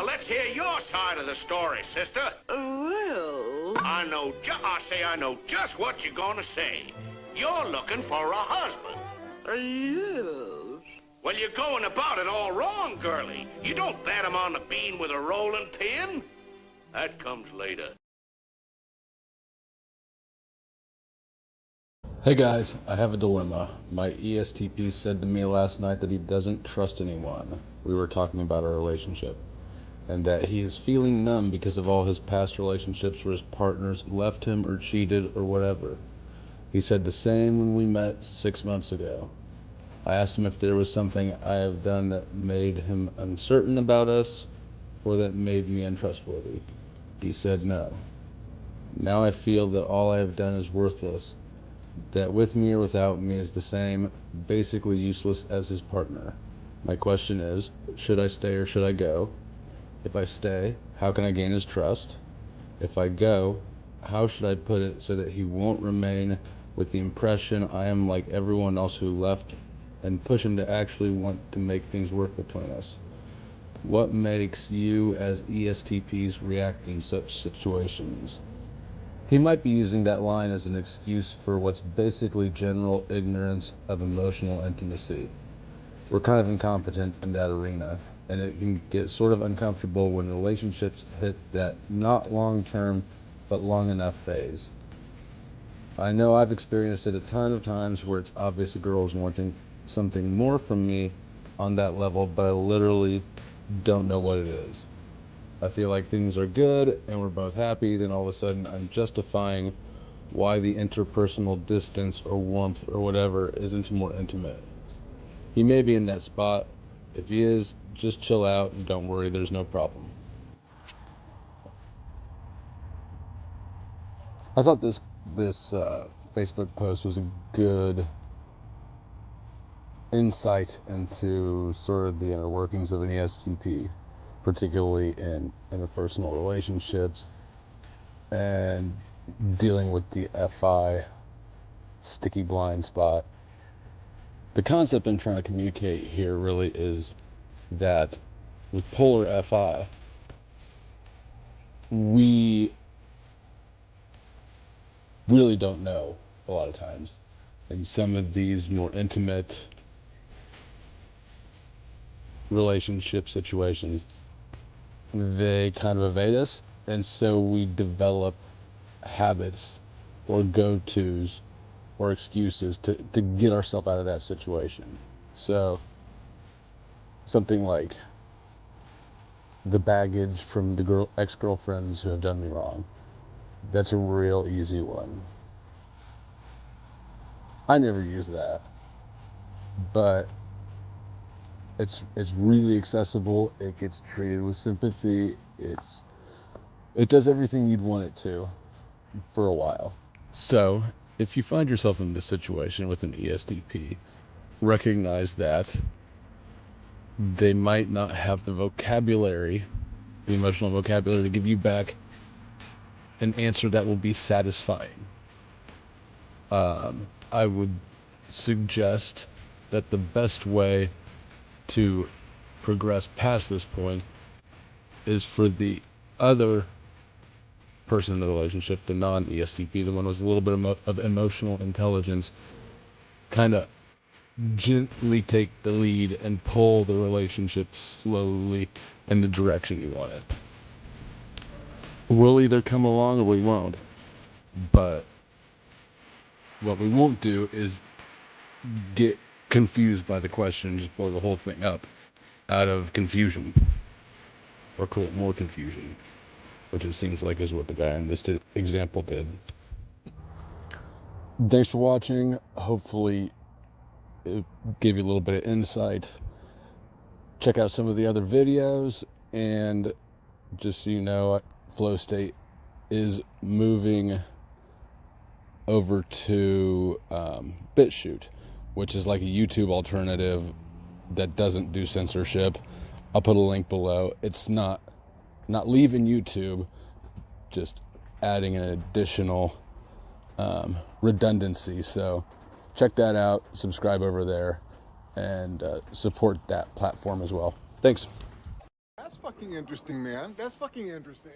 Now let's hear your side of the story, sister. Well... I know just what you're gonna say. You're looking for a husband. Yes. Well, you're going about it all wrong, girlie. You don't bat him on the bean with a rolling pin. That comes later. Hey guys, I have a dilemma. My ESTP said to me last night that he doesn't trust anyone. We were talking about our relationship. And that he is feeling numb because of all his past relationships where his partners left him or cheated or whatever. He said the same when we met 6 months ago. I asked him if there was something I have done that made him uncertain about us or that made me untrustworthy. He said no. Now I feel that all I have done is worthless, that with me or without me is the same, basically useless as his partner. My question is, should I stay or should I go? If I stay, how can I gain his trust? If I go, how should I put it so that he won't remain with the impression I am like everyone else who left, and push him to actually want to make things work between us? What makes you as ESTPs react in such situations? He might be using that line as an excuse for what's basically general ignorance of emotional intimacy. We're kind of incompetent in that arena, and it can get sort of uncomfortable when relationships hit that not long-term, but long enough phase. I know I've experienced it a ton of times where it's obvious a girl is wanting something more from me on that level, but I literally don't know what it is. I feel like things are good and we're both happy, then all of a sudden I'm justifying why the interpersonal distance or warmth or whatever isn't more intimate. He may be in that spot. If he is, just chill out and don't worry, there's no problem. I thought this Facebook post was a good insight into sort of the inner workings of an ESTP, particularly in interpersonal relationships and dealing with the FI sticky blind spot. The concept I'm trying to communicate here really is that with polar FI, we really don't know a lot of times. In some of these more intimate relationship situations, they kind of evade us, and so we develop habits or go-tos or excuses to get ourselves out of that situation. So something like the baggage from the ex-girlfriends who have done me wrong. That's a real easy one. I never use that, but it's really accessible. It gets treated with sympathy. It does everything you'd want it to for a while. So if you find yourself in this situation with an ESTP, recognize that they might not have the vocabulary, the emotional vocabulary, to give you back an answer that will be satisfying. I would suggest that the best way to progress past this point is for the other person in the relationship, the non-ESTP, the one with a little bit of emotional intelligence, kind of gently take the lead and pull the relationship slowly in the direction you want it. We'll either come along or we won't, but what we won't do is get confused by the question and just blow the whole thing up out of confusion, or call it more confusion, which it seems like is what the guy in this example did. Thanks for watching. Hopefully it gave you a little bit of insight. Check out some of the other videos, and just so you know, Flow State is moving over to BitChute, which is like a YouTube alternative that doesn't do censorship. I'll put a link below. It's not leaving YouTube, just adding an additional redundancy. So check that out, subscribe over there, and support that platform as well. Thanks. That's fucking interesting, man. That's fucking interesting.